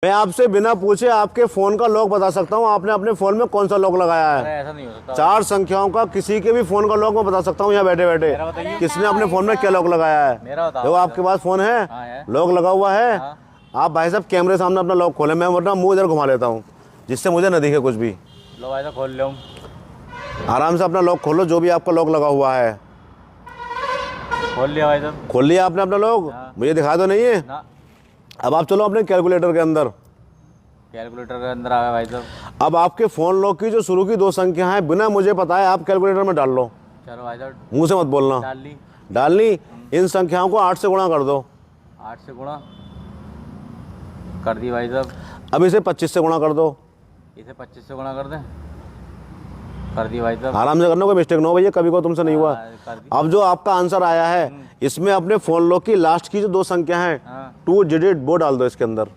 मैं आपसे बिना पूछे आपके फोन का लॉक बता सकता हूँ, आपने अपने फोन में कौन सा लॉक लगाया है। ऐसा नहीं हो सकता। 4 संख्याओं का किसी के भी फोन का लॉक मैं बता सकता हूँ यहाँ बैठे बैठे, किसने अपने फोन में क्या लॉक लगाया है। मेरा बताओ। देखो आपके पास फोन है, हाँ है। लॉक लगा हुआ है। हाँ। आप भाई साहब कैमरे सामने अपना लॉक खोले, मैं वरना मुंह इधर घुमा लेता हूँ जिससे मुझे न दिखे कुछ भी। लो भाई साहब खोल लो। आराम से अपना लॉक खोलो, जो भी आपका लॉक लगा हुआ है। खोल लिया भाई साहब। खोल लिया आपने अपना लॉक? हाँ। मुझे दिखा दो नहीं है। ना अब आप चलो अपने कैलकुलेटर के अंदर। कैलकुलेटर के अंदर आ गया भाई साहब। अब आपके फोन लॉक की जो शुरू की 2 संख्या हैं बिना मुझे पता है आप कैलकुलेटर में डाल लो। चलो भाई साहब मुंह से मत बोलना। डाल ली। डालनी। इन संख्याओं को 8 से गुणा कर दो। 8 से गुणा कर दी भाई साहब। अब इसे 25 से गुणा कर दो। इसे 25 से गुणा कर दें। कर दी भाई साहब। आराम से करना, कोई मिस्टेक ना हो भैया, कभी को तुमसे नहीं हुआ। कर दी। अब जो आपका आंसर आया है इसमें अपने फोन लॉक की लास्ट की जो 2 संख्या हैं हाँ 2 डिजिट वो डाल दो इसके अंदर,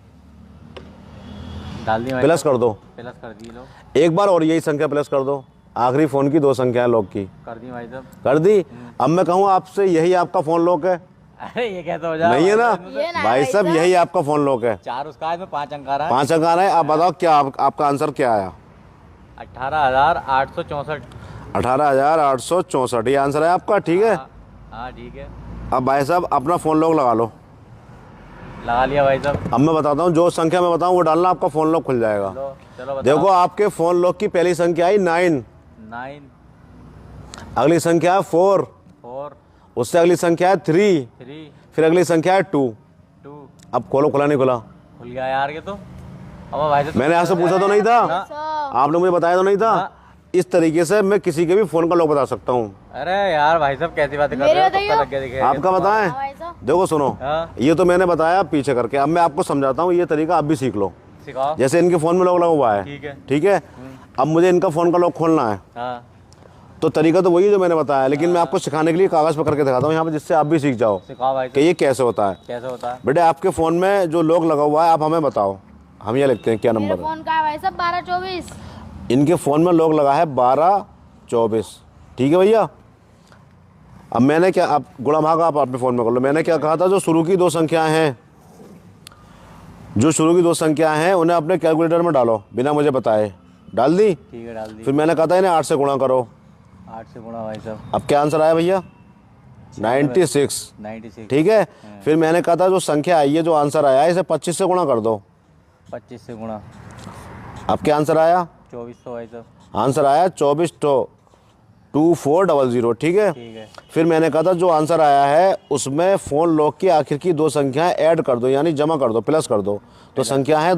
डाल दी भाई प्लस साहब। कर दो। प्लस कर दी लो। एक बार और यही संख्या प्लस कर दो, आखिरी फोन की 2 संख्या है लॉक की। कर दी भाई साहब। कर दी। अब मैं कहूँ आपसे यही आपका फोन लॉक है? अरे ये कैसे हो जाए? नहीं है ना ये ना भाई साहब, यही आपका फोन लॉक है। 4 उसका है, 5 अंक आ रहा है। 5 अंक आ रहा है। आप बताओ क्या आपका आंसर क्या आया? 18,864। 18,864 ये आंसर है आपका, ठीक है। हाँ ठीक है। अब भाई साहब अपना फोन लॉक लगा लो। लगा लिया भाई साहब। अब मैं बताता हूँ, जो संख्या मैं बताऊँ वो डालना, आपका फोन लॉक खुल जाएगा। लो चलो बताओ। देखो आपके फोन लॉक की पहली संख्या आई 9, 9 अगली संख्या है 4, 4 उससे अगली संख्या है 3, 3 फिर अगली संख्या है 2। 2 अब खोलो, खुला नहीं खुला? खुल गया यार ये तो। अब भाई साहब मैंने आपसे पूछा तो नहीं था, ना। आपने मुझे बताया तो नहीं था। हाँ। इस तरीके से मैं किसी के भी फोन का लॉक बता सकता हूँ। अरे यार भाई साहब कैसी बातें कर रहे हो? बताइए। पता लग गया दिखे। आपका बताएं? भाई साहब देखो सुनो, हाँ ये तो मैंने बताया पीछे करके, अब मैं आपको समझाता हूँ, ये तरीका आप भी सीख लो। सिखाओ। जैसे इनके फोन में लॉक लगा हुआ है, ठीक है। ठीक है। अब मुझे इनका फोन का लॉक खोलना है, हाँ तो तरीका तो वही है जो मैंने बताया, लेकिन मैं आपको सिखाने के लिए कागज पर करके दिखाता हूँ यहाँ पे, जिससे आप भी सीख जाओ सिखाओ भाई कि साहब। ये कैसे होता है। कैसे होता है? बेटे आपके फ़ोन में जो लॉक लगा हुआ है आप हमें बताओ, हम ये लिखते हैं क्या मेरे नंबर है। फोन का है भाई साहब 1224। इनके फ़ोन में लॉक लगा है 1224, ठीक है भैया। अब मैंने क्या, आप गुणा भाग आप अपने फ़ोन में कर लो। मैंने क्या कहा था, जो शुरू की 2 संख्याएं हैं, जो शुरू की 2 संख्याएं हैं उन्हें अपने कैलकुलेटर में डालो बिना मुझे बताए। डाल दी। ठीक है डाल दी। फिर मैंने कहा था इन्हें 8 से गुणा करो। 8 से गुणा भाई साहब। अब क्या आंसर आया भैया? 96, 96। ठीक है। फिर मैंने कहा था जो संख्या आई है, जो आंसर आया है, इसे 25 से गुणा कर दो। 25 से गुणा अब क्या आंसर आया? 2400 भाई साहब। आंसर आया 2400, ठीक है। ठीक है। फिर मैंने कहा था जो आंसर आया है उसमें फ़ोन लॉक की आखिर की 2 संख्याएं ऐड कर दो, यानी जमा कर दो, प्लस कर दो, तो संख्या है